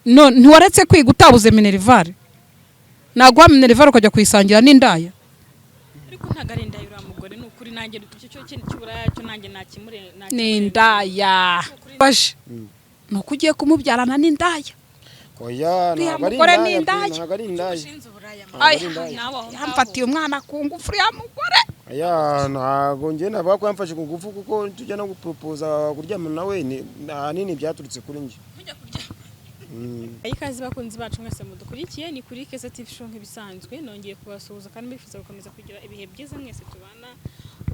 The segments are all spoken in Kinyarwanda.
no ntiwaretse kwiga utabuze minerivare nagwa minerivare ukajya kuyisangira n'indaya ariko ntago ari indaya uriya mugore ni ukuri nanjye cyo kintu cy'uburaya cyo nanjye nakimure n'indaya baje nuko ugiye kumubyarana n'indaya oya ntabwo ari indaya yamfatiye umwana ku ngufu ya mugore oya ntabwo njye navuga ko yamfashe ku ngufu kuko tujya no gupropoza kuryamana nawe ahanini byaturutse kuri njye ikaze bakunzi bacu mwese mudukurikiye ni kuri Keza TV show nk'ibisanzwe nongeye kubasuhuza kandi bifuza gukomeza kugira ibihe byiza mwese tubana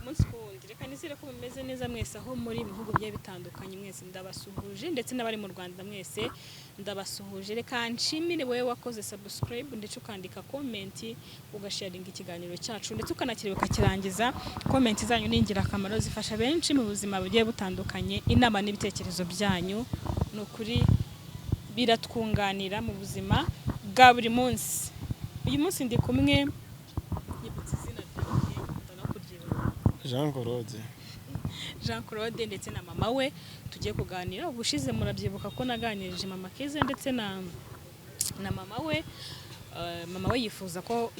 umunsi kuwundi reka nizere ko mumeze neza mwese aho muri mu bihugu bye bitandukanye mwese ndabasuhuje ndetse n'abari mu Rwanda mwese ndabasuhuje reka nshimire wowe wakoze subscribe ndetse ukandika comment ugasharinga ikiganiro cyacu ndetse ukanakireba ukakirangiza comment zanyu ni ingirakamaro zifasha benshi mu buzima bugiye butandukanye inama n'ibitekerezo byanyu no kuri biratwunganira mu buzima bwa buri munsi uyu munsi ndi kumwe Jean Claude ndetse na mama we tugiye kuganira ubushize murabyibuka ko naganirije mama Keza ndetse na mama we yifuza ko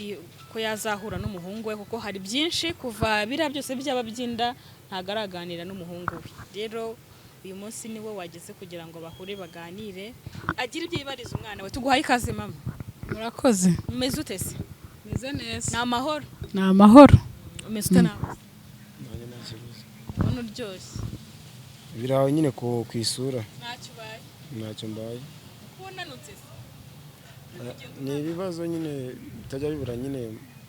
yazahura n'umuhungu we kuko hari byinshi kuva bira byose byaba byinda ntagaraganira n'umuhungu we rero uyu munsi niwe wageze kugira ngo bahure baganire agira ibyo yibariza umwana we tuguhaye ikaze mama murakoze umeze ute se meze neza ni amahoro umeze ute nawe nanjye nakibuze ubona uryoshye biraho nyine ku isura ntacyo mbaye kubonanutse se ni ibibazo nyine bitajya bibura nyine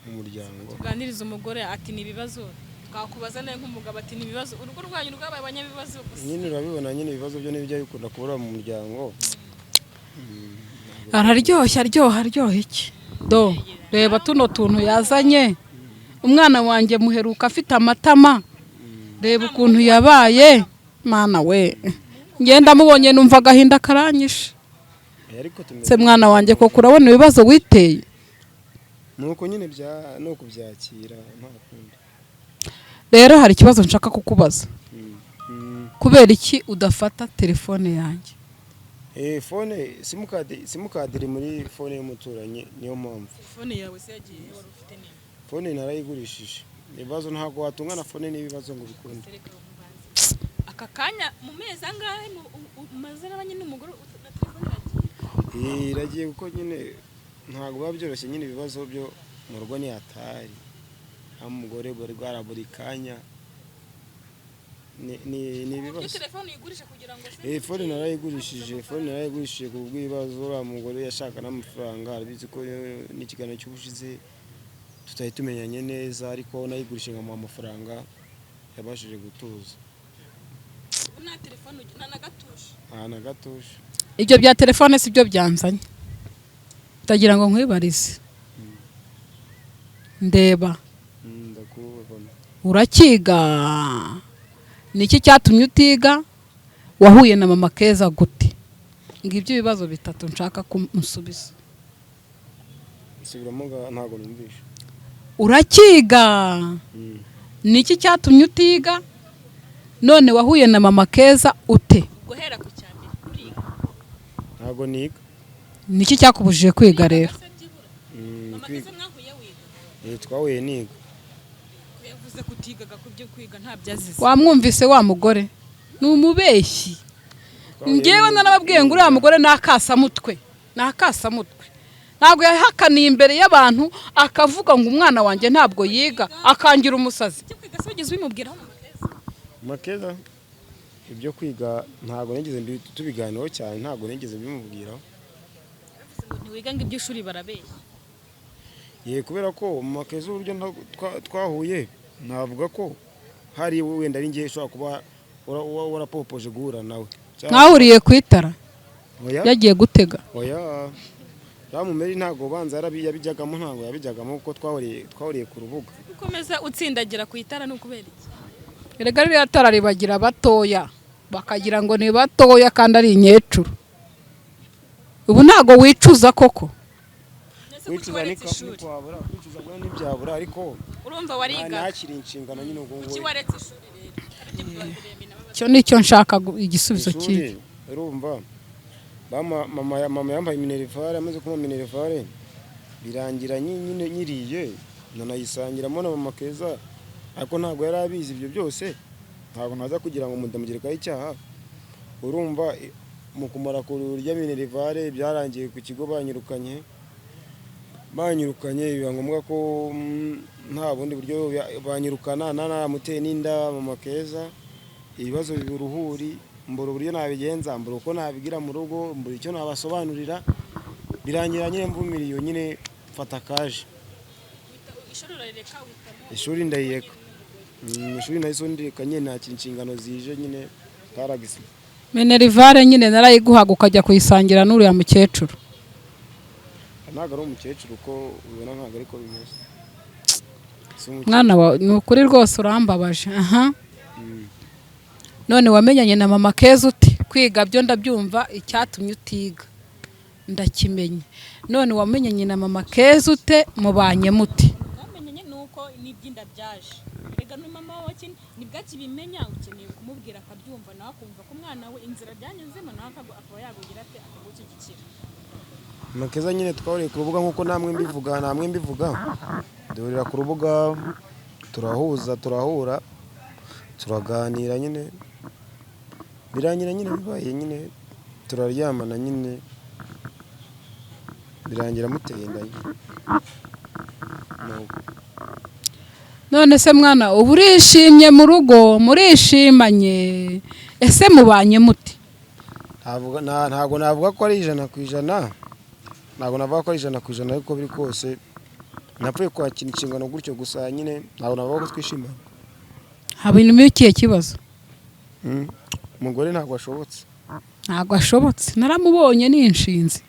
mu muryango tuganiriza umugore ati ni ibibazo twakubaza nawe nk'umugabo ati ni ibibazo urugo rwanyu rwabaye abanyabibazo gusa nyine urabibona nyine ibibazo byo n'ibijya bikunda kubura mu muryango araryoha iki do reba tuno tuntu yazanye umwana wanjye muheruka afite amatama reba ukuntu yabaye mana we ngenda mubonye numva agahinda karanyishe se mwana wanjye koko urabona ibibazo witeye nuko nyine nuko byakira nta kundi rero hari ikibazo nshaka kukubaza kubera iki udafata telefone yanjye fone simukadi iri muri fone y'umuturanyi niyo mpamvu fone yawe se yagiye wari ufite nini fone narayigurishije ibibazo ntabwo watungana fone n'ibibazo ngo bikunde aka kanya mu mezi angahe umaze n'abanye n'umugore na telefone yagiye iragiye kuko nyine ntabwo biba byoroshye nyine ibibazo byo mu rugo ni hatari umugore bari rwara buri kanya ni ibibazo telefone yigurisha kugira ngo fone narayigurishije ku bw'ibibazo uriya mugore yashaka n'amafaranga arabizi ko n'ikiganiro cy'ubushize tutari tumenyanye neza ariko nayigurishije nkamuha amafaranga yabashije gutuza nta telefone na gatushe ibyo bya telefone si byo byanzanye ndagira ngo nkwibarize ndeba urakiga niki cyatumye utiga wahuye na mama Keza gute ngibyo ibibazo bitatu nshaka kumusubiza ntabwo numvisha urakiga niki cyatumye utiga none wahuye na mama Keza ute guhera ku cyambere uriga ntabwo niga niki cyakubujije kwiga rero mama Keza mwahuye wiga twahuye niga yavuze kutigaga ku byo kwiga nta byazize wamwumvise wa mugore ni umubeshyi ngewe narababwiye ngo uriya mugore ni akasamutwe ntabwo yahakaniye imbere y'abantu akavuga ngo umwana wanjye ntabwo yiga akangira umusazi ibyo kwiga se wigeze ubimubwiraho mama Keza ibyo kwiga ntabwo nigeze tubiganiraho cyane ntabwo nigeze mbimubwiraho ntiwiga ngo iby'ishuri barabeshya kubera ko mama Keza uburyo twahuye navuga ko hari wenda ari ngiye ushobora kuba warapopoje guhura nawe mwahuriye ku itara yagiye gutega mumeri ntabwo banza yabijyagamo ntabwo yabijyagamo kuko twahuriye ku rubuga ukomeza utsindagira ku itara ni ukubera iki erega ririya tara ribagira batoya bakagira ngo ni batoya kandi ari inyecuru ubu ntabwo wicuza koko kwicuza ntibyabura ariko urumva wariga nakiri inshingano nyine ubwo ngo waretse ishuri rero cyo nicyo nshaka igisubizo cyiza urumva mama yambaye minerivare, amaze kuma minerivare birangira nyine nyiriye nanayisangiramo na mama Keza, ariko ntabwo yari abizi ibyo byose, ntabwo naza kugira ngo ndamugerekaho icyaha. Urumva mu kumara kurya minerivare byarangiye ku kigo banyirukanye biba ngombwa ko nta bundi buryo banyirukana, namuteye n'inda mama Keza, ibibazo biburuhuri, mbura uburyo nabigenza, mbura uko nabigira mu rugo, mbura icyo nabasobanurira, birangira nyine mvumiriyo nyine mfata kaje. Ishuri ndayireka, ishuri nahise ndireka nyine nta inshingano zije nyine karagisi. Minerivare nyine narayiguhaga ukajya kuyisangira n'uriya mukecuru. Ntabwo ari umukecuru uko ubona, ntabwo ariko bimeze. Mwana wa ni ukuri rwose urambabaje. Aha. None wamenyanye na mama Keza uti kwiga byo ndabyumva, icyatumye utiga ndakimenye. None wamenyanye na mama Keza ute mubanye muti? Wamenyanye nuko nibyinda byaje. Rega no mama wawe nibwaki bimenya, ukeneye kumubwira akabyumva nawe akumva ko mwana we inzira byanyuzemo nawe akaba yagugira ate akagushyigikira. Mama Keza nyine twahuriye ku rubuga nkuko namwe mbivuga, duhurira ku rubuga turahura turaganira nyine, birangira nyine bibaye nyine turaryamana nyine, birangira muteye inda. None se mwana ubu urishimye mu rugo, murishimanye, ese mubanye muti? Ntabwo navuga ko ari 100%, ntabwo navuga ko ari 100%, ariko biri kose napfuye kwakira inshingano gutyo gusa nyine, ntabwo navuga ko twishimanye. Habintu bikiye kibazo. Umugore ntabwo ashobotse. Ntabwo ashobotse, naramubonye ni inshinzi.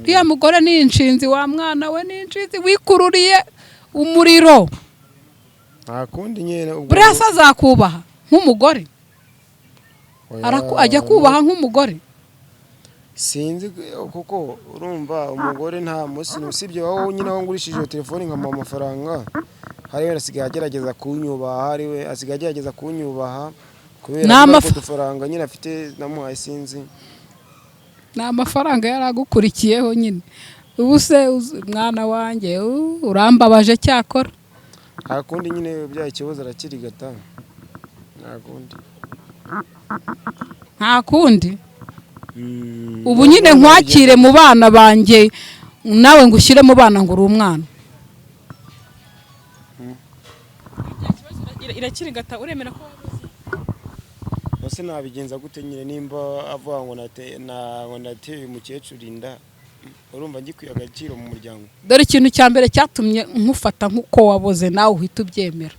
Uriya mugore ni inshinzi, wa mwana we ni inshinzi, wikururiye umuriro. Nta kundi nyine ubwo Burasa azakubaha nk'umugore. Ajya kubaha nk'umugore. Sinzi kuko urumva umugore nta musi usibye wowe nyine aho ngurishije telefone nka amafaranga, hari we asigaye agerageza kunyubaha, kubera ko dufaranga nyine afite namuhaye sinzi. Ni amafaranga yaragukurikiyeho nyine. Ubu se mwana wanjye urambabaje cyakora. Nta kundi nyine bya ikibazo arakirigata. Nta kundi. Ubu nyine nkwakire mu bana banjye, nawe ngushyire mu bana ngo uri umwana. Irakirigata uremera ko bose nabigenza gute nyine nimba avuga ngo nateye umukecuru inda, urumva ngikwiye agaciro mu muryango. Dore ikintu cya mbere cyatumye nkufata nk'uko waboze nawe uhita ubyemera.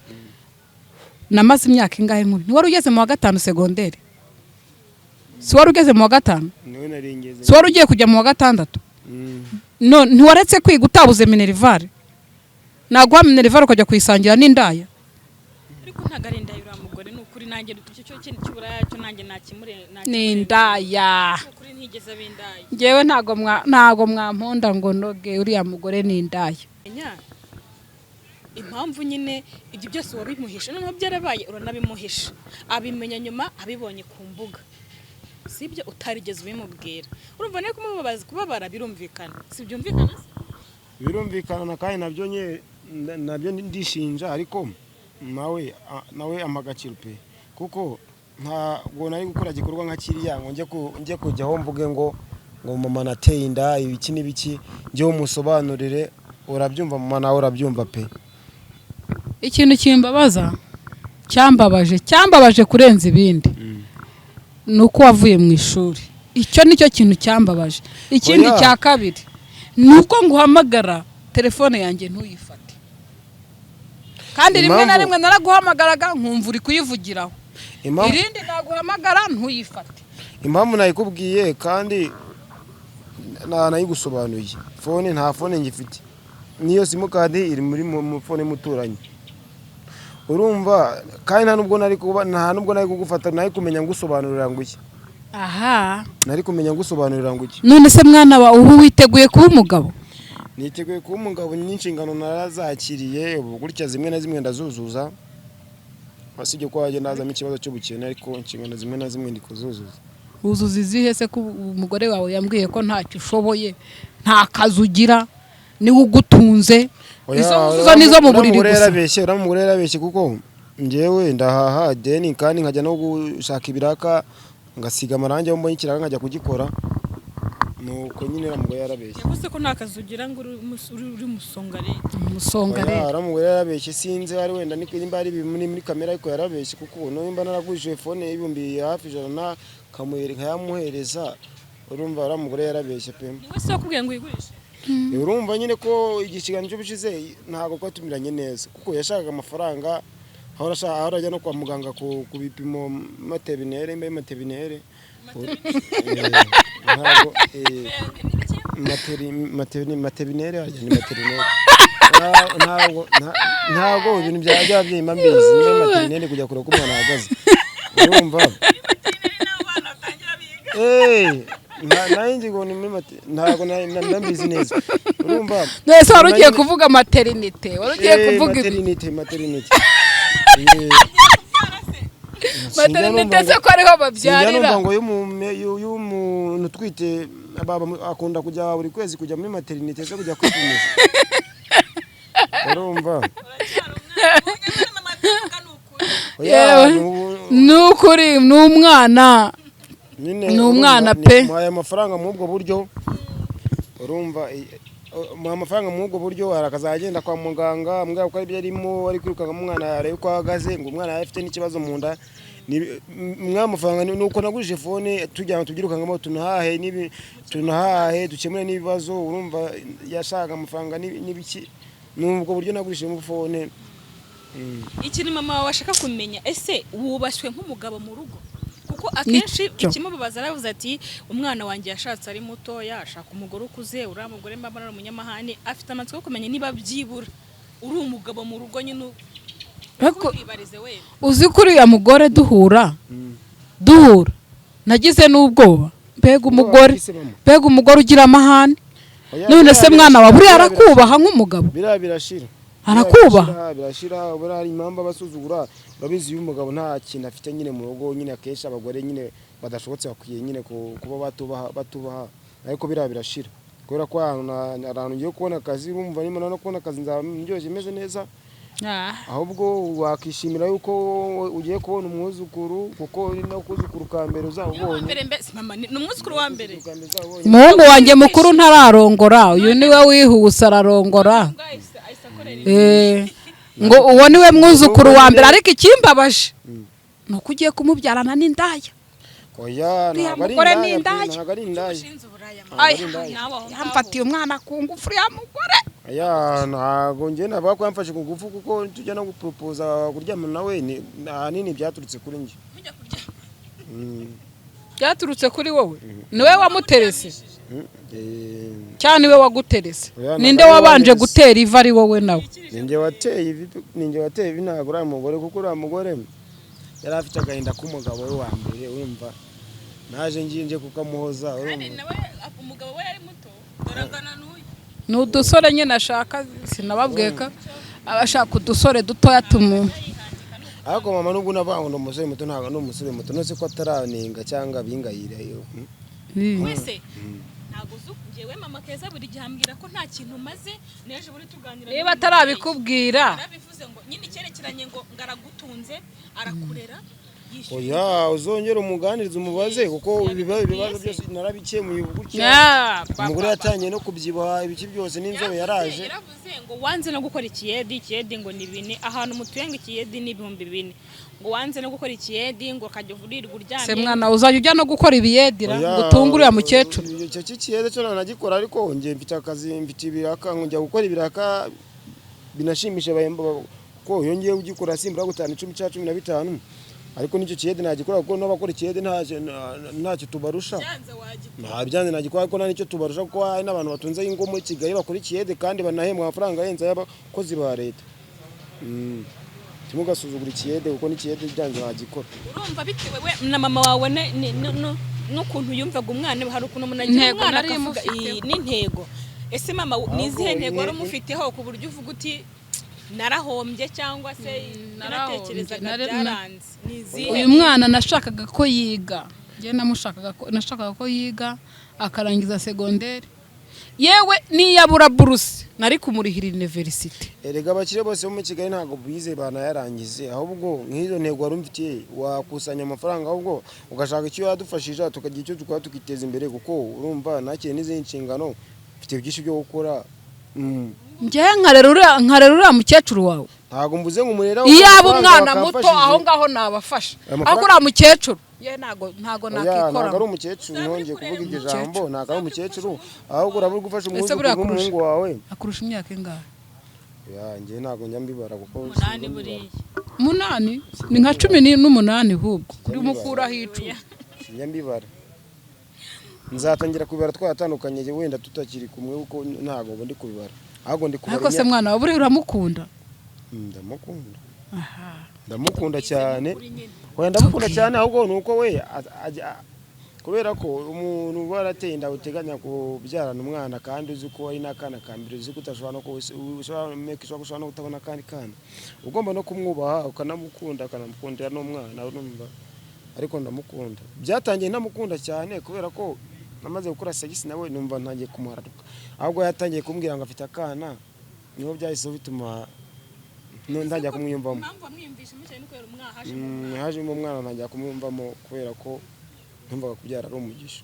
Namaze imyaka ingahe nkuri? Ni wari ugeze mu wa 5 segonderi? Si wari ugeze mu wa 5? Niwe naringeze. Si wari ugiye kujya mu wa 6? No, ntiwaretse kwiga utabuze minerivare? Naguha minerivare ukajya kuyisangira n'indaya? Ariko ntagarinda yura mugore n'ukuri nanjye cyo cy'uburaya cyo nanjye nakimure n'indaya. Ukuri ntigeze abindaya. Ngewe ntago mwamponda ngo noge uriya mugore n'indaya. Impamvu nyine ibyo byose wabimuhisha, noneho byarabaye uranabimuhisha, abimenya nyuma abibonye ku mbuga, sibyo utarigeze ubimubwira. Urumva ne kumubabaza kubabara birumvikana, sibyumvikana se? Birumvikana kandi nabyo ndishinja, ariko nawe amagaciro pe, kuko ntabwo nari gukora gikorwa nka kiriya ngo njye kujyaho mvuge ngo mama nateye inda ibiki n'ibiki, njye umusobanurire, urabyumva mama nawe urabyumva pe. Ikintu kimbabaza cyambabaje kurenza ibindi, nuko wavuye mu ishuri. Icyo nicyo kintu cyambabaje. Ikindi cya kabiri nuko nguhamagara telefone yanjye ntuyifate, kandi rimwe na rimwe naraguhamagaraga nkumva uri kuyivugiraho, irindi naguhamagara ntuyifate. Impamvu nayikubwiye kandi nayigusobanuye, nta fone ngifite, niyo simukadi iri muri fone muturanye. Urumva kandi nta nubwo nari kugufata, nari kumenya ngusobanurira ngo iki. Aha, nari kumenya ngusobanurira ngo iki. None se mwana wa ubu witeguye kuba umugabo? Niteguye kuba umugabo, n'inshingano narazakiriye, ubu gutya zimwe na zimwe ndazuzuza. Asibye ko waje nazamo ikibazo cy'ubukene, ariko inshingano zimwe na zimwe ndi kuzuzuza. wuzuza izihe se ko umugore wawe yambwiye ko ntacyo ushoboye nta kazi ugira niwe ugutunze izo wuzuza nizo mu buriri gusa uriya mugore yarabeshye kuko njyewe ndahaha deni kandi nkajya no gushaka ibiraka ngasiga amarangi aho mbonye ikiraka nkajya kugikora nuko nyine uriya mugore yarabeshye yavuze ko nta kazi ugira ngo uri umusongarere uriya mugore yarabeshye sinzi ari wenda nimba ari muri kamera ariko yarabeshye kuko nimba naragurishije fone y'ibihumbi hafi 100 nkayamuhereza urumva uriya mugore yarabeshye pe niwe se wakubwiye ngo uyigurishe urumva nyine ko igikiganiro cy'ubushize ntabwo twatumiranye neza kuko yashakaga amafaranga aho arajya no kwa muganga ku bipimo materinere mbe materinere ntabwo materinere arya ni materinere ntabwo ibintu byajya byimba mbizi ni materinere kujya kure ko umwana ahagaze urumva nayo ngo ni ntabwo nambizi neza urumva nese wari ugiye kuvuga materinite wari ugiye kuvuga materinite materinite se ko ariho babyarira ngo y'umuntu utwite akunda kujya buri kwezi kujya muri materinite se kujya kwipimisha urumva nukuri n'umwana ni umwana pe muhaye amafaranga mu ubwo buryo urumva muhaye amafaranga mu ubwo buryo arakazagenda kwa muganga mbwa ko ari arimo ari kwirukanga umwana yareye uko ahagaze ngo umwana afite n'ikibazo mu nda mwamafaranga nuko nagurije fone tujyana tubyirukangamo tunahahe dukemure n'ibibazo urumva yashaka amafaranga n'ibiki nubwo buryo nagurije mu fone ikintu mama wawe ashaka kumenya ese wubashwe nk'umugabo mu rugo kuko akenshi ikimubabaza aravuze ati umwana wanjye yashatse ari muto yashaka umugore ukuze uriya mugore mbabana ari umunyamahane afite amatsiko yo kumenya niba byibura uri umugabo mu rugo nyine uzi ko uriya mugore duhura nagize n'ubwoba mbega umugore ugira amahane none se mwana wa buriya arakubaha nk'umugabo birashira arakubaha birashira buriya hari impamvu abasuzugura babizi y'umugabo nta kintu afite nyine mu rugo nyine akenshi abagore nyine badashobotse bakwiye nyine kuba batubaha ariko biriya birashira kubera ko ahantu ngiye kubona akazi urumva nimba no kubona akazi nzaba ndyoshye meze neza ahubwo wakishimira yuko ugiye kubona umwuzukuru kuko uri no kuzukuru ka mbere uzabonye ni umwuzukuru wa mbere umuhungu wanjye mukuru ntararongora uyu niwe wihuse ararongora ngo uwo niwe mwuzukuru wa mbere ariko ikimbabaje ni uko ugiye kumubyarana n'indaya oya ntabwo ari indaya yamfatiye umwana ku ngufu uriya mugore ntabwo njye navuga ko yamfashe ku ngufu kuko tujya no guporopoza kuryamana nawe ahanini byaturutse kuri njye byaturutse kuri wowe niwe wamuterese cyane niwe waguterese ninde wabanje gutera iva ari wowe nawe ninjye wateye ivi ntabwo uriya mugore kuko uriya mugore yari afite agahinda k'umugabo we wa mbere urumva naje ngiye kukamuhoza urumva umugabo we yari muto doragana n'uyu ni udusore nyine ashaka sinababwiye ko abashaka udusore dutoya ariko mama nubwo navuga ngo umusore muto ntabwo ni umusore muto nose ko ataranenga cyangwa abingayira wese ntabwo njyewe mama Keza buri gihe ambwira ko nta kintu maze neje buri tuganira niba atarabikubwira arabivuze ngo nyine icyerekeranye ngo ngaragutunze arakurera oya uzongera umuganiriza umubaze kuko ibibazo byose narabikemuye gutya umugore yatangiye no kubyibuha ibiki byose n'inzobe yaraje yaravuze ngo wanze no gukora ikiyedi ngo ni 4 ahantu mutuyenga ikiyedi ni 4,000 ngo wanze no gukora ikiyedi ngo kajya vurirwa uryamye se mwana uzajya ujya no gukora ibiyedira gutungura ya mukecuru icyo kiyedi cyo nanagikora ariko ngiye mfite akazi mfite ibiraka ngo njya gukora ibiraka binashimisha bahemba ko yongeye ugikora simbura gutana 10-15 ariko nicyo kiyede nagikora kuko n'abakora ikiyede ntacyo tubarusha byanze nagikora ariko nicyo tubarusha kuko hari n'abantu batunze ingo muri Kigali bakora ikiyede kandi banahembwa amafaranga ahenze y'abakozi ba leta timugasuzugura ikiyede kuko n'ikiyede byanze nagikora urumva bitewe we na mama wawe n'ukuntu yumvaga umwana hari ukuntu umuntu agira umwana akavuga n'intego ese mama nizihe ntego wari umufiteho ku buryo uvuga uti narahombye cyangwa se naratekerezaga byaranze uyu mwana nashakaga ko yiga njye nashakaga ko yiga akarangiza segonderi yewe niyabura buruse nari kumurihira university. Erega abakire bose bo mu Kigali ntago bize banayarangize, ahubwo nk'izo ntego wari umfitiye wakusanya amafaranga, ahubwo ugashaka icyo yadufashije tukagira icyo tukaba tukiteza imbere, kuko urumva nakire n'izindi nshingano mfite byinshi byo gukora. Njye nkarera uriya mukecuru wawe ntago mvuze ngo umurera iyaba umwana muto aho ngaho nabafasha, ariko uriya mukecuru ye ntago nakikora. Ntago ari umukecuru, nongeye kuvuga iryo jambo, ntago ari umukecuru, ahubwo urabura gufasha umuhungu wawe. Akurusha imyaka ingahe? Njye ntago njya mbibara kuko 8 buriya 8 ni nka 18 ahubwo uri mukuraho 10 njya mbibara. Nzatangira kubibara twatandukanye wenda tutakiri kumwe, kuko ntago ndi kubibara, ahubwo ndi kubara. Ariko se mwana wawe uri uramukunda? Ndamukunda. Aha, ndamukunda cyane. Ndamukunda cyane, ahubwo nuko we kubera ko umuntu warateye inda uteganya kubyarana umwana kandi uzi ko ari n'akana kambere, uzi ko utashobora no ushobora no kutabona kandi kana, ugomba no kumwubaha ukanamukunda ukanamukundira n'umwana urumva. Ariko ndamukunda, byatangiye ntamukunda cyane kubera ko namaze gukora segisi nawe numva ntangiye kumwararuka, ahubwo yatangiye kumbwira ngo afite akana, niho byahise bituma ntangiye kumwiyumvamo. Haje mu mwana ntangiye kumwiyumvamo kubera ko ntumvaga kubyara ari umugisha.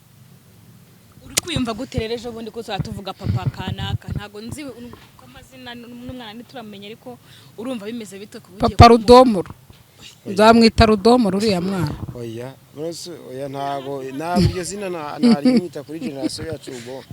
Uri kwiyumva gute rero ejo bundi ko tuvuga papa kanaka? Ntago nzi ko amazina n'umwana ntituramenya, ariko urumva bimeze bite kubugiye Papa Rudomoro? Nzamwita Rudomoro uriya mwana. Oya ntago iryo zina narimwita kuri generation yacu ubwo.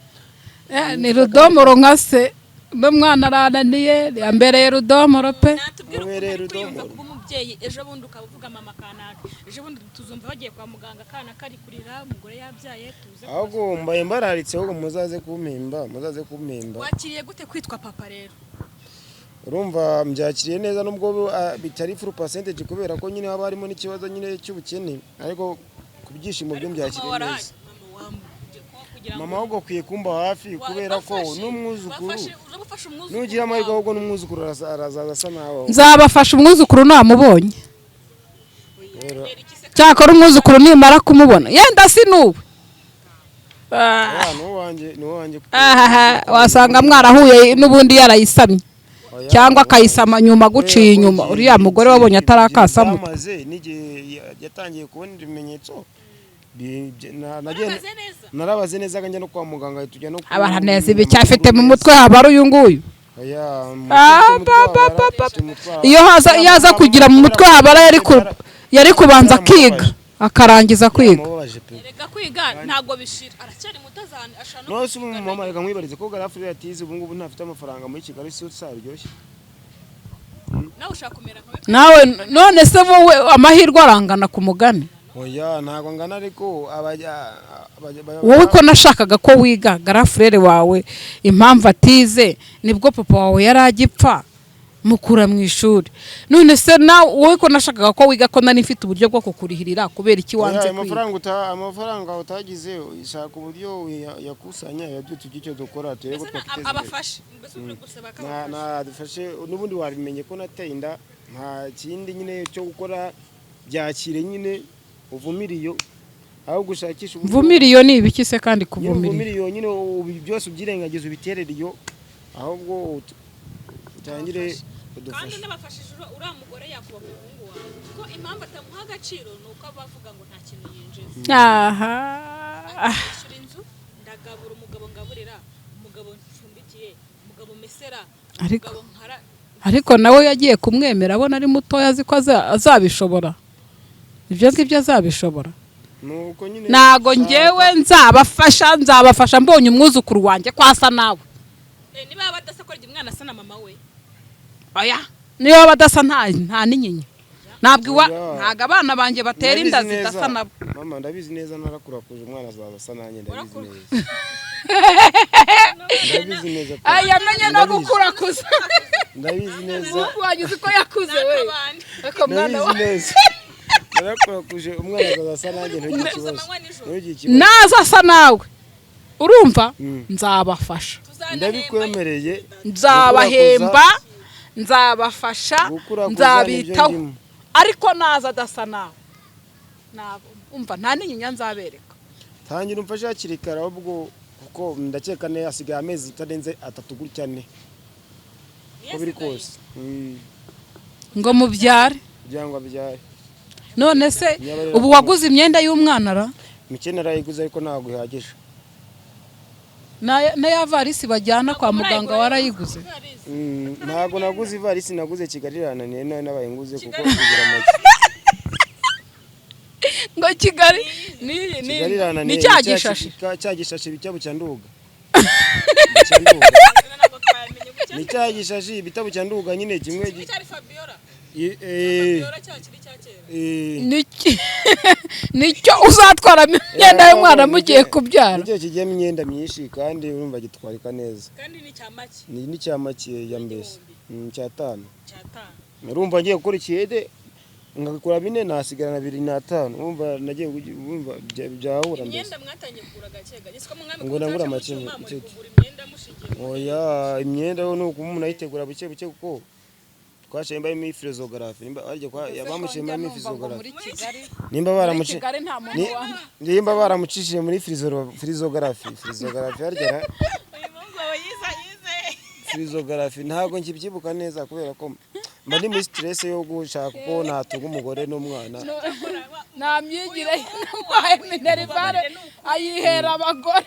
Ni Rudomoro nka se, n'umwana arananiye yambereye Rudomoro pe. Natubwire Rudomoro kuba umubyeyi ejo bundi ukavuga mama kanaka, ejo bundi tuzumva bagiye kwa muganga kana kari kurira, umugore yabyaye tuze. Ahubwo mbaye mbararitse, ahubwo muzaze kumpemba. Wakiriye gute kwitwa papa rero? Urumva mbyakiriye neza, nubwo bitari full percentage kubera ko nyine haba harimo n'ikibazo nyine cy'ubukene, ariko kubyishimo byo mbyakiriye neza. Mama ahubwo kwiye kumba hafi kubera ko n'umwuzukuru nugira amahirwe, ahubwo n'umwuzukuru arazaza asa nawe. Nzabafasha umwuzukuru namubonye. Cyakora umwuzukuru nimara kumubona yenda sinuwe. Wasanga mwarahuye n'ubundi yarayisamye cyangwa akayisama nyuma guciye inyuma. Uriya mugore wabonye atarakasamo yatangiye kubona ibimenyetso. Narabaze neza kanje no kwa muganga tujya no abaraneze bicyafite mu mutwe haba ari uyu nguyu. Iyo haza kugira mu mutwe haba yari kubanza kiga akarangiza kwiga. Erega kwiga ntago bishira, aracyari mutazane ashano. Nose umumama reka mwibarize ko garafuri yatize ubu ngubu ntafite amafaranga muri Kigali, si usaryoshye. Nawe ushaka kumera nkawe? Nawe none se wowe amahirwe arangana ku mugani? Oya ntago ngana, ariko wowe ko nashakaga ko wiga garafurere wawe impamvu atize nibwo papa wawe yaragipfa mukura mu ishuri. None se na wowe ko nashakaga ko wiga ko nari mfite uburyo bwo kukurihirira kubera iki wanze kwiga? Amafaranga utagize ishaka uburyo yakusanya yabyo tujye dukora turebe ko twakiteza abafashe gusaba ka nadufashe. Nubundi wabimenye ko nateye inda, nta kindi nyine cyo gukora, byakire nyine uvumiriyo, aho gushakisha vumiriyo ni ibiki se kandi kuvumiriyo nyine byose ubyirengagiza ubiterera iyo, ahubwo utangire udufashe. Kandi n'abafashije uriya mugore yakuba mu muhungu wawe ko impamvu atamuha agaciro nuko abavuga ngo nta kintu yinjiza. Ashyura inzu, ndagabura umugabo ngaburira, umugabo ncumbikiye, umugabo mesera, umugabo nkara. Ariko nawe yagiye kumwemera abona ari mutoya azi ko azabishobora. Ibyo ngibyo azabishobora. Nago njyewe nzabafasha mbonye umwuzukuru wanjye kwasa nawe. Niba badasa ko umwana asa na mama we. Oya, niba badasa nta n'inyinya. Ntabwo abana banjye batera inda zidasa nabo. Mama ndabizi neza narakurakuje umwana azasa nanjye ndabizi neza. Yamenye no gukurakuza. Ndabizi neza. Wagize ko yakuze we. Ariko mwana wawe narakurakuje umwana azasa nanjye ntugire ikibazo. Naza asa nawe. Urumva? Nzabafasha. Ndabikwemereye. Nzabahemba, nzabafasha, nzabitaho. Ariko naza adasa nawe. umva nta n'inyinya nzabereka. tangira umfashe hakiri kare ahubwo kuko ndakeka ne asigaye amezi itarenze 3 gutya ne ko biri kose ngo mubyare byangwa byare. none se ubu waguze imyenda y'umwana ra Mikenera yiguze ariko ntabwo ihagije. na ya varisi bajyana kwa muganga warayiguze. Ntabwo naguze ivarisi, naguze Kigali irananiye nawe nabaye nguze kuko kugira make. ngo Kigali ni cyagishashi bitabo cyanduga. Ni cyagishashi bitabo cyanduga nyine kimwe nicyo uzatwara imyenda y'umwana mugiye kubyara. Nicyo kigiyemo imyenda myinshi kandi urumva gitwarika neza. Kandi ni cyamaki. Ni cyamaki ya mbese. Cyatanu. Urumva ngiye gukora ikiyede ngakora 4 nasigarana 2 urumva nagiye urumva byahura mbese. Imyenda mwatangiye kugura gakega. Gisiko mwami ngo nangura amacini. Oya imyenda yo nuko umuntu ayitegura buke buke kuko twashemba imi physiography nimba arije kwa yabamushemba imi physiography nimba baramucishije muri physiography arije physiography ntago nkibyibuka neza kubera ko mba ndi muri stress yo gushaka ko natuga umugore n'umwana nta myigire n'ambaye minerivare ayihera abagore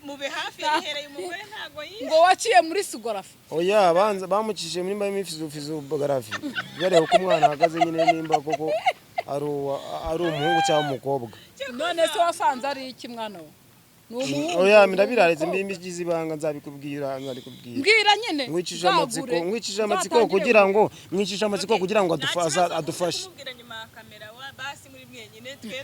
mube hafi yahereye umugore ntago yize ngo waciye muri physiography. Oya banza bamucishije muri mba physiography yareba ko umwana ahagaze nyine nimba koko ari umuhungu cyangwa umukobwa. None se wasanze ari iki mwana we? Oya ndabirareze mbigize ibanga nzabikubwira mbwira nyine nkwicisha amatsiko kugira ngo adufashe nyuma ya kamera basi muri mwenyine twe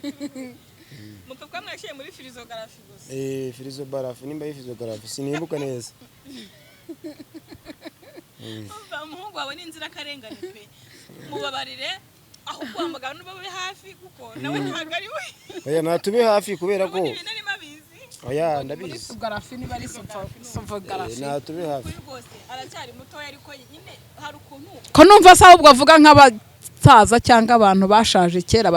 mupfa mwashiye muri physiography gusa physiography nimba physiography sinimbuka neza. Umuhungu wawe ni inzira karengane pe mubabarire aho kwamagana n'ubabe hafi kuko nawe ntagari we. Oya natube hafi kubera ko oya ndabizi physiography niba ari physiography natube hafi rwose aracyari muto ariko nyine hari ukuntu ko numva se ahubwo avuga nk'abasaza cyangwa abantu bashaje kera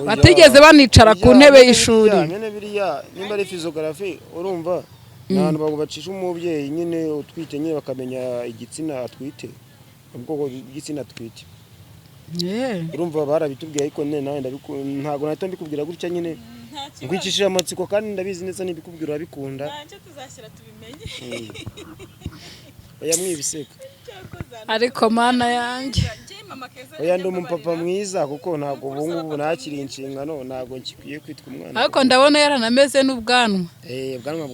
batigeze banicara ku ntebe y'ishuri. Nyine biriya nimba ari physiography urumva n'abantu bagubacisha umubyeyi nyine utwite nyine bakamenya igitsina atwite ubwoko bw'igitsina atwite. Urumva barabitubwiye ariko nawe ntago nahita mbikubwira gutya nyine ngwicishije amatsiko kandi ndabizi neza nibikubwira urabikunda. Ntacyo tuzashyira tubimenye. Oya mwibiseka ariko mana yanjye oya ndi umupapa mwiza kuko ntago ubungubu nakiri inshingano ntago nkikwiye kwitwa umwana. Ariko ndabona yaranameze n'ubwanwa. Ubwanwa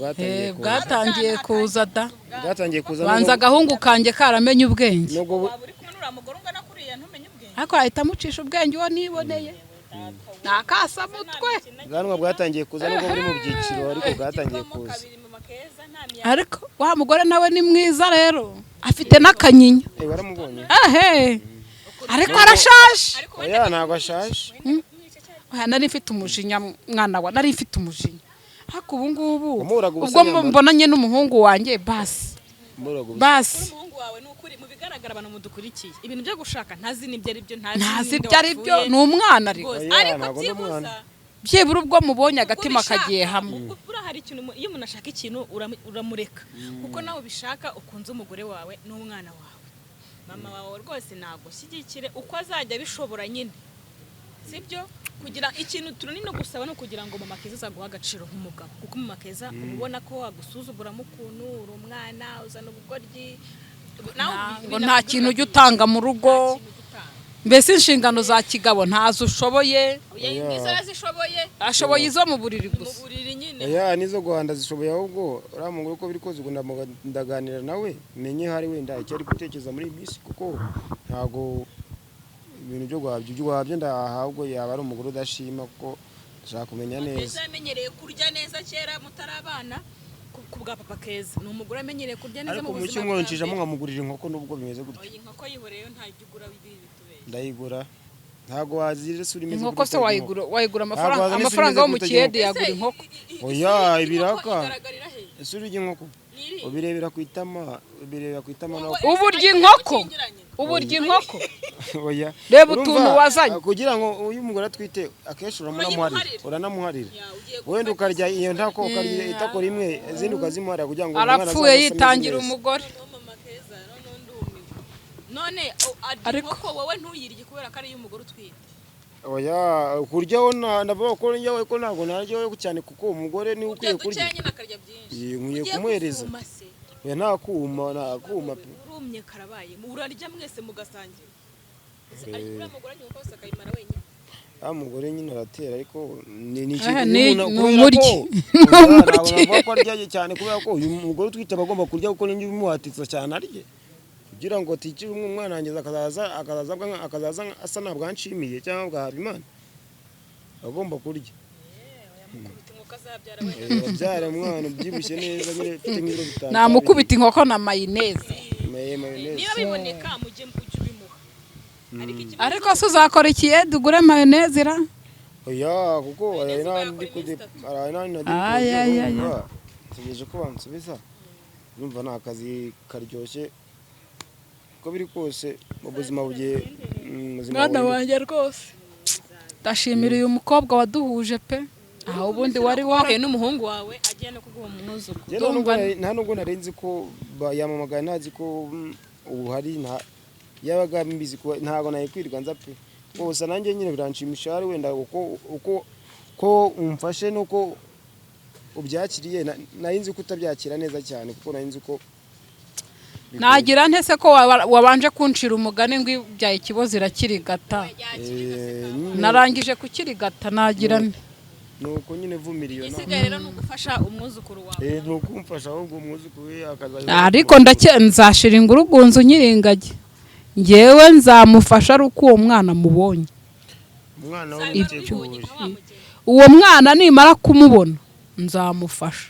bwatangiye kuza da. Bwatangiye kuza banza agahungu kanjye karamenye ubwenge. Nubwo uri kumanura amaguru ngana kuriya ntumenye ubwenge. Ariko ahita amucisha ubwenge uwo niboneye. Nakasa mutwe. Ubwanwa bwatangiye kuza nubwo buri mu byiciro ariko bwatangiye kuza. Ariko wa mugore nawe ni mwiza rero afite n'akanyinya. Waramubonye? Ariko arashaje. Oya ntago ashaje. Nari mfite umujinya mwana wa nari mfite umujinya. Ariko ubu ngubu ubwo mbonanye n'umuhungu wanjye basi. Umuhungu wawe n'ukuri mu bigaragara abantu mudukurikiye ibintu byo gushaka ntazi nibyo ari byo ntazi ibyo ari byo ni umwana ariko byibura ubwo mubonye agatima kagiye hamwe. Hari ikintu iyo umuntu ashaka ikintu uramureka kuko nawe ubishaka ukunze umugore wawe n'umwana wawe. Mama wawe rwose nago shyigikire uko azajya bishobora nyine sibyo kugira ikintu turuni no gusaba no kugira ngo mama Keza azaguha agaciro nk'umugabo kuko mama Keza ubona ko agusuzugura mu kuntu uri umwana uzana ubugoryi ngo nta kintu ujya utanga mu rugo mbese inshingano za kigabo ntazo ushoboye. Ashoboye izo mu buriri gusa. Oya nizo Rwanda zishoboye ahubwo uramugura uko biri koze ndaganira nawe menye hari wenda icyo ari gutekereza muri bisi kuko ntago ibintu byo gwabyo ndahabwo yaba ari umugore udashima kuko ndashaka kumenya neza. Amenyereye kurya neza kera mutarabana ku bwa papa Keza ni umugore amenyereye kurya neza mu buzima. Ariko mu ncijamo nkamugurira inkoko nubwo bimeze gutyo. Oya inkoko yihoreyo ntajugura bibiri ndayigura ntago wazire suri meze inkoko se wayigura amafaranga yo mu kiyede yagura inkoko. Oya ibiraka suri inkoko ubirebera ku itama no uburyo inkoko uburyo inkoko oya reba utuntu wazanye kugira ngo uyu mugore atwite akenshi uranamuharira wenda ukarya iyo ntako ukarya itako rimwe izindi ukazimuharira kugira ngo arapfuye yitangira umugore none ariko wowe ntuyirye kubera ko ari y'umugore utwite oya kuryaho ndavuga ko njyawe ko ntabwo naryaho cyane kuko umugore ni ukwiye kurya nkwiye kumuhereza oya nta kuma urumye karabaye urarya mwese mugasangira ariko uriya mugore anywa kose akayimara wenyine mugore nyine aratera ariko ni umuryi ko arya cyane kubera ko uyu mugore utwite aba agomba kurya kuko ninjye bimuhatitsa cyane arye kugira ngo aticire umwana wanjye akazaza asa ntabwo anshimiye cyangwa bwahaba imana agomba kurya yabyara umwana ubyibushye neza ufite nk'ibiro bitanu namukubita inkoko na mayoneze niba biboneka mujye ubimuha ariko se uzakora ikiye dugure mayoneze ra oya kuko ari nandi tegereje ko bansubiza urumva ni akazi karyoshye uko biri kose mu buzima bugiye mwana wanjye rwose ndashimira uyu mukobwa waduhuje pe aho ubundi wari wahuye n'umuhungu wawe agiye no kuguha umwuzukuru nta nubwo narenze ko yamamagaye ntazi ko ubu hari yabaga mbizi ko ntabwo nayikwirirwa nza pe gusa nanjye nyine biranshimisha ari wenda ko umfashe nuko ubyakiriye narinzi ko utabyakira neza cyane kuko narinzi ko nagira ntese ko wabanje kunshira umugani ngo ibyaye ikibozi irakirigata narangije kukirigata nagira nuko nyine vumiriyo isigaye rero nugufasha umwuzukuru wawe nuko umfasha ahubwo umwuzukuru we ariko nzashira ingurugunzu nyiringage ngewe nzamufasha ari uko uwo mwana mubonye umwana uwo mwana nimara kumubona nzamufasha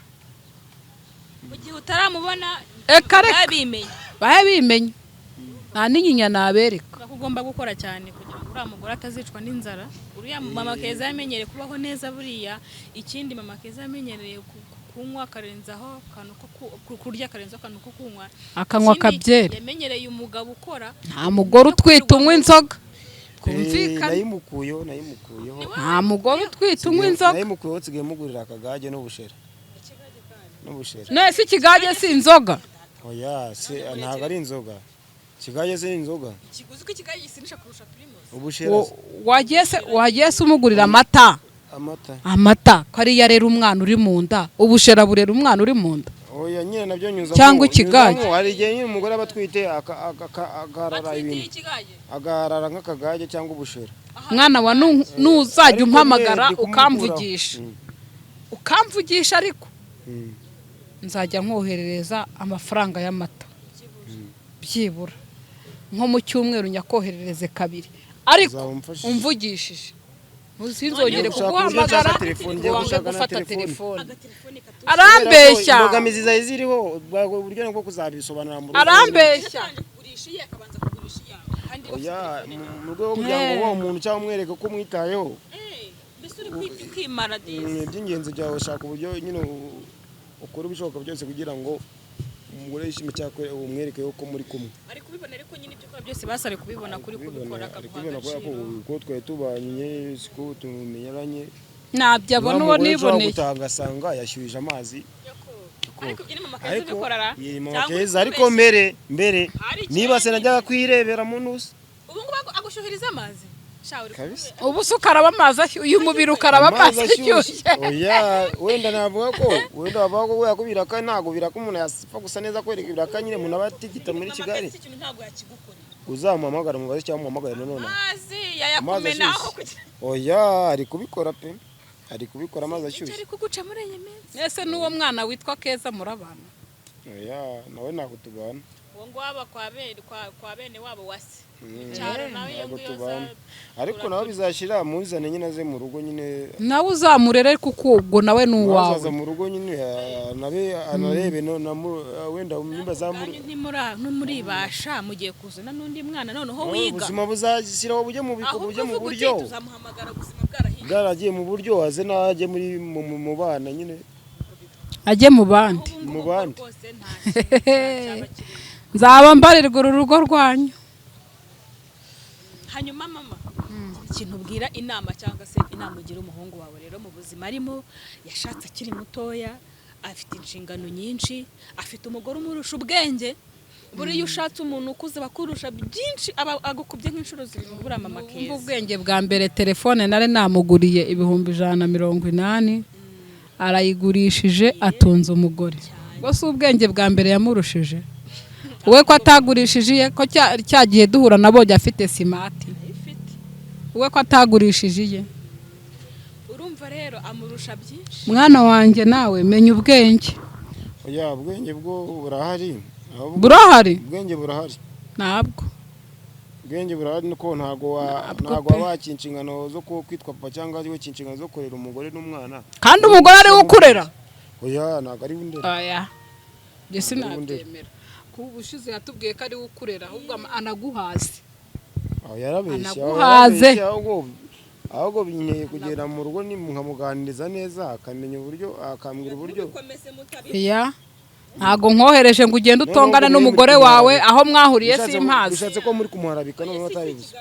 mu gihe utaramubona babimenye nta n'inyinya nabereka ugomba gukora cyane kugira ngo uriya mugore atazicwa n'inzara uriya mama Keza yamenyereye kubaho neza buriya ikindi mama Keza yamenyereye kunywa akarenzaho kurya akarenzaho akantu ko kunywa akanywa akabyere yamenyereye umugabo ukora nta mugore utwite unywa inzoga twumvikane nayimukuyeho nta mugore utwite unywa inzoga nayimukuyeho nsigaye mugurira akagage n'ubushera nese ikigage si inzoga oya ntabwo ari inzoga ikigage se ni inzoga ikiguzi ko ikigage gisinisha kurusha primus ubushera wagiye se umugurira amata ko ariyo rero umwana uri mu nda ubushera burera umwana uri mu nda oya nyine nabyo nyuzamo cyangwa ikigage hari igihe nyine umugore aba atwite agarara ibintu agarara nk'akagage cyangwa ubushera mwana wa nuzajya umpamagara ukamvugisha ariko nzajya nkoherereza amafaranga y'amata byibura nko mu cyumweru nyakoherereze 2 ariko umvugishije ntuzinzongere kuguhamagara wange gufata telefone arambeshya imbogamizi zawe ziriho uburyo nabwo kuzabisobanura mu rugo arambeshya ugurishiye akabanza kugurisha kandi oya mu rwego kugira ngo uwo muntu cyangwa umwereke ko umwitayeho mbese uri kwimara disi by'ingenzi byawe ushaka uburyo nyine ukora ibishoboka byose kugira ngo umugore yishime cyakwe umwereke ko muri kumwe ari kubibona ariko nyine ibyo kwa byose basare kubibona kuri kubikora akabona ko twari tubanye siko tumenyaranye nabyo abona uwo niboneye gutangasanga yashyuhije amazi ariko byine mama Keza bikorara ariko mbere niba se najyaga kwirebera mu ntusi ubu ngubu agushyuhiriza amazi ubu se ukaraba amazi uyu mubiri ukaraba amazi ashyushye oya wenda navuga ko bavuga ko yakubira ka ntago biraka umuntu yasifa gusa neza kwereka biraka nyine umuntu abatigita muri Kigali uzamuhamagara mubaze cyangwa muhamagara none amazi yayakumenaho oya ari kubikora pe ari kubikora amazi ashyushye ari kuguca muri Yemenzi ese n'uwo mwana witwa Keza murabana oya nawe ntabwo tubana uwo ngwaba kwa bene wabo wase cyaro nawe tubana ariko nawe bizashira muzane nyine aze mu rugo nyine nawe uzamurere kuko ubwo nawe nuwawe azaza mu rugo nyine nabe anarebe wenda nimba zamuru ntimuribasha mugiye kuzana n'undi mwana noneho wiga ubuzima buzashyiraho bujye mu buryo tuzamuhamagara ubuzima bwaragiye mu buryo aze najye mu bana nyine ajye mu bandi rwose nta nzaba mbarirwa uru rugo rwanyu hanyuma mama ikintu ubwira inama cyangwa se inama ugira umuhungu wawe rero mu buzima arimo yashatse akiri mutoya afite inshingano nyinshi afite umugore umurusha ubwenge buriya ushatse umuntu ukuze bakurusha byinshi agukubye nk'inshuro zirindwi buriya mama keza ubwenge bwa mbere telefone nari namuguriye ibihumbi 180 arayigurishije atunze umugore bose ubwenge bwa mbere yamurushije we ko atagurishije ye ko cyagiye duhura nabonye afite simati we ko atagurishije ye urumva rero amurusha byinshi mwana wanjye nawe menya ubwenge oya ubwenge bwo burahari ubwenge burahari ntabwo ubwenge burahari nuko ntago wabaki inshingano zo kwitwa papa cyangwa ari we inshingano zo kurera umugore n'umwana kandi umugore ari we ukurera oya ntago ari windera oya byo sinabyemera kuba ubushize yatubwiye ko ari we ukurera ahubwo anaguhaze yarabeshye ahubwo binyeye kugera mu rugo nkamuganiriza neza akamenya uburyo akambwira uburyo ya ntago nkohereje ngo ugende utongana n'umugore wawe aho mwahuriye simpazi bishatse ko muri kumuharabika none atabivuze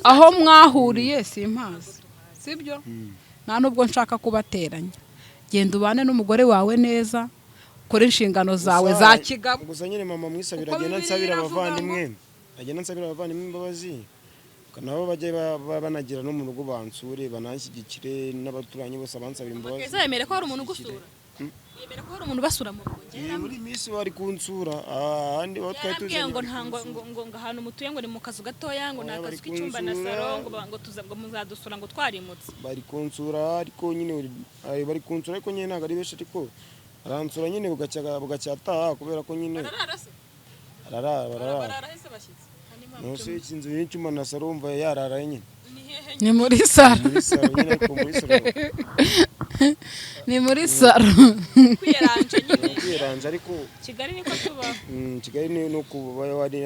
aho mwahuriye simpazi sibyo nta nubwo nshaka kubateranya genda ubane n'umugore wawe neza ukore inshingano zawe za kigabo gusa nyine mama mwisabira agenda nsabira abavandimwe imbabazi nabo bajye banagira no mu rugo bansure bananshyigikire n'abaturanyi bose abansabira imbabazi Keza yemere ko hari umuntu ugusura yemere ko hari umuntu basura mu rugo muri minsi bari kunsura ahandi aho twari tuje ngo ahantu mutuye ngo ni mu kazu gatoya ngo ni akazu k'icyumba na saro ngo muzadusura ngo twarimutse bari kunsura ariko nyine bari kunsura ariko nyine ntabwo ari benshi ariko aransura nyine bugacyataha kubera ko nyine barara nose ikinzu y'icyuma na saro umva yararaye nyine ni muri saro nyine ariko muri saro ni muri saro kwiyeranje ariko Kigali niko tuba Kigali ni uko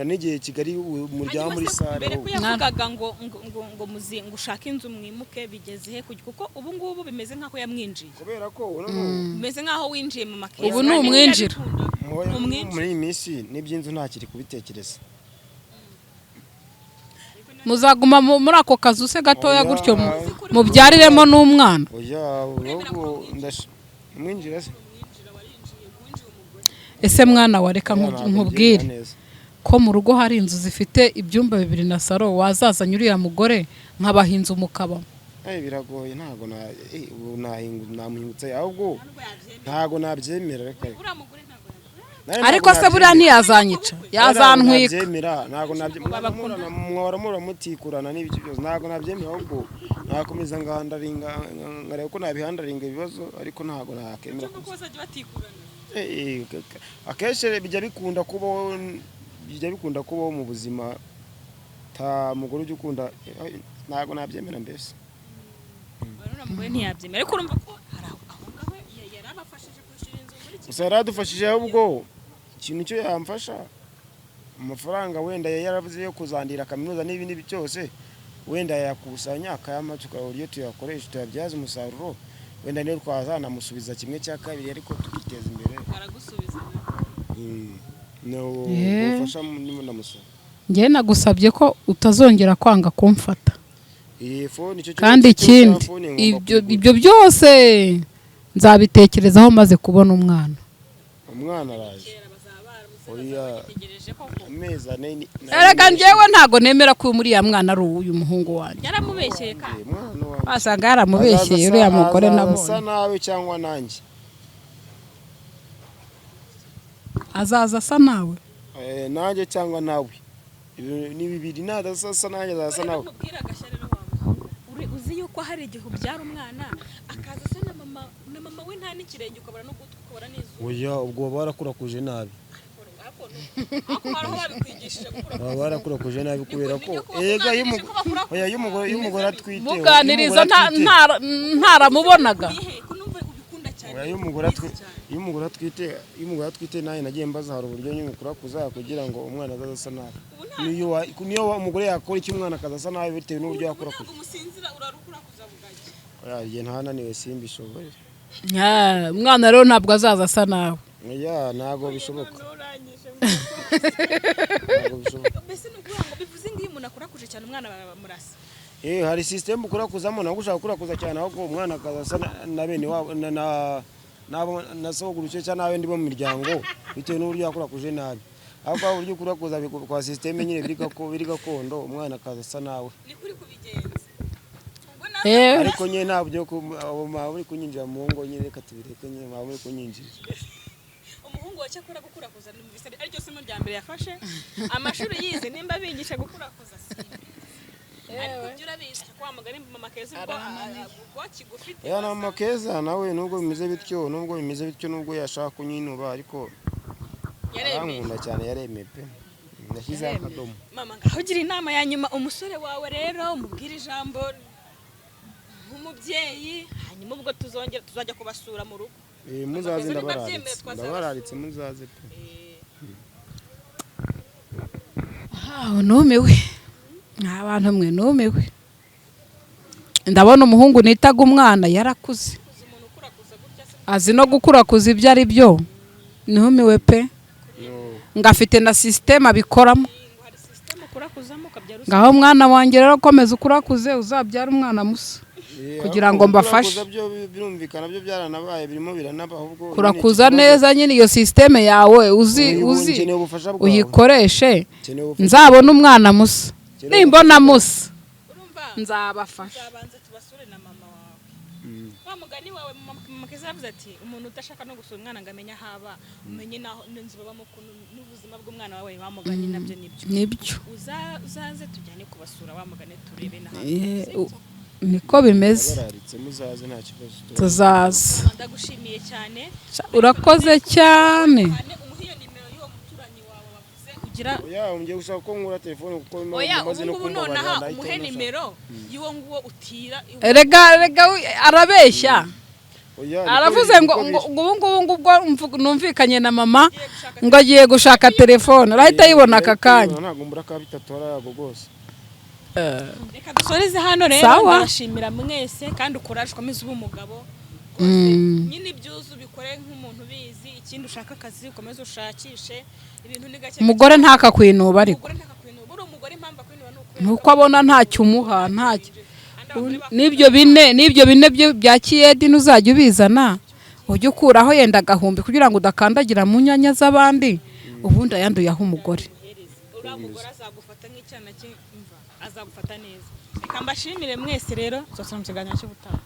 n'igihe Kigali umuryango muri saro mbere ko yavugaga ngo ushaka inzu mwimuke bigeze he kuko ubu ngubu bimeze nkaho yamwinjiye kubera ko bimeze nkaho winjiye mu makezi ubu ni umwinjira muri iyi minsi n'iby'inzu ntakiri kubitekereza muzaguma muri ako kazu se gatoya gutyo mubyariremo n'umwana oya ubwo mwinjira se ese mwana wa reka nkubwire ko mu rugo hari inzu zifite ibyumba 2 na saro wazazanye uriya mugore nkabahinza umukaba biragoye ntago namuhingutse ahubwo ntago nabyemera reka ariko se buriya ntiyazanyica yazantwika ntago nabyemera mutikurana n'ibiki byose ntago nabyemera ahubwo nakomeza ngahandaringa ngareba ko nabihandaringa ibibazo ariko ntago nakemera kuko bazajya batikurana akenshi bijya bikunda kubaho mu buzima ta mugore ujya ukunda ntago nabyemera mbese mugore ntiyabyemera ariko urumva ko hari aho ngaho yarabafashije kushira inzu muri gusa yaradufashije ahubwo ikintu cyo yamfasha amafaranga wenda yaravuze yo kuzandira kaminuza n'ibindi byose wenda yakusanya akayama tukaba uburyo tuyakoresha tuyabyaza umusaruro wenda niyo twazanamusubiza kimwe cya kabiri ariko tukiteza imbere aragusubiza no gufasha namusaba njye nagusabye ko utazongera kwanga kumfata kandi ikindi ibyo byose nzabitekerezaho maze kubona umwana araje erega njyewe ntago nemera ko muri ya mwana ari uyu muhungu wanjye yaramubeshyeye kandi wasanga yaramubeshyeye uriya mugore nabonye asa nawe cyangwa nanjye azaza asa nawe nanjye cyangwa nawe ni bibiri nadasa nanjye azasa nawe uzi yuko hari igihe ubyara umwana akaza asa na mama we nta n'ikirenge ukabona no gutwi ukabona n'izuba oya ubwo barakurakuje nabi baba barakurakuje nabi kubera ko ega iyo umugore atwite muganiriza ntaramubonaga iyo umugore atwite nawe nagiye mbaza hari uburyo nyine kurakuza kugira ngo umwana azasa nabi niyo umugore yakora icyo umwana akazasa nabi bitewe n'uburyo yakurakuza igihe ntananiwe simbishoboye umwana rero ntabwo azaza asa nawe ntabwo bishoboka mbese ni ukuvuga ngo bivuze ngiyi umuntu akurakuje cyane umwana baramurasa. Hari system ukurakuzamo nawe ushaka kurakuza cyane ahubwo umwana akazasa na bene wabo na soguruce cyane nawe ndi bo mu miryango bitewe n'uburyo yakurakuje nabi. Ahubwo uburyo ukurakuza kwa system nyine biri gakondo umwana akazasa nawe. Ni kuri kubigenza. Ariko nyine ntabyo uri kunyinjira mu ngo nyine reka tubireke nyine muri kunyinjira. Umuhungu wacu akora gukurakuza numvise ari ryo somo rya mbere yafashe amashuri yize nimba bigisha gukurakuza si ariko byo urabizi kwa mugari mama Keza ubwo kigufite na mama Keza nawe nubwo bimeze bityo nubwo yashaka kunyinuba ariko arankunda cyane yaremeye pe ndashyize akadomo. Mama ngaho gira inama ya nyuma umusore wawe rero umubwira ijambo nk'umubyeyi hanyuma ubwo tuzajya kubasura mu rugo. Muzaze ndabararitse muzaze pe. Numiwe abantu mwe numiwe ndabona umuhungu nitaga umwana yarakuze azi no gukurakuza ibyo ari byo numiwe pe ngafite na system abikoramo ngaho mwana wanjye rero komeza ukurakuze uzabyara umwana musa kugira ngo mbafashe birumvikana byo byaranabaye birimo biranaba ahubwo kurakuza neza nyine iyo system yawe uzi uyikoreshe nzabona umwana musa nimbona musa nzabafasha. Zabanze tubasure na mama wawe wa mugani wawe mama Keza yavuze ati umuntu udashaka no gusura umwana ngamenya haba umenye naho n'inzu babamo n'ubuzima bw'umwana wawe wa mugani nabyo nibyo uzaze tujyane kubasura wa mugani turebe na niko bimeze muzaze nta kibazo tuzaza. Ndagushimiye cyane urakoze cyane. umuhiyo nimero y'uwo muturanyi wawe wavuze ugira ungiye gushaka ko nkura telefone kuko bimaze no kumubona umuhe nimero y'uwo nguwo utira rega arabeshya aravuze ngo ubwo numvikanye na mama ngo agiye gushaka telefone arahita yibona aka kanya ntabwo mbura ka bitatu harago rwose. Reka dusoreze hano rero ndashimira mwese kandi ukuraje ukomeze ube umugabo nyine ibyuzu bikore nk'umuntu ubizi ikindi ushaka akazi ukomeze ushakishe ibintu ni gake. Umugore ntakakwinuba ariko umugore impamvu akwinuba nuko abona ntacyo umuha ntacyo n'ibyo bine bya kiyedi ntuzajya ubizana ujye ukuraho yenda agahumbi kugira ngo udakandagira mu nyanya z'abandi ubundi ayanduyeho umugore. Uriya mugore azagufata nk'icyana cy'imva azagufata neza. Reka mbashimire mwese rero tuzasubira mu kiganiro cy'ubutaha.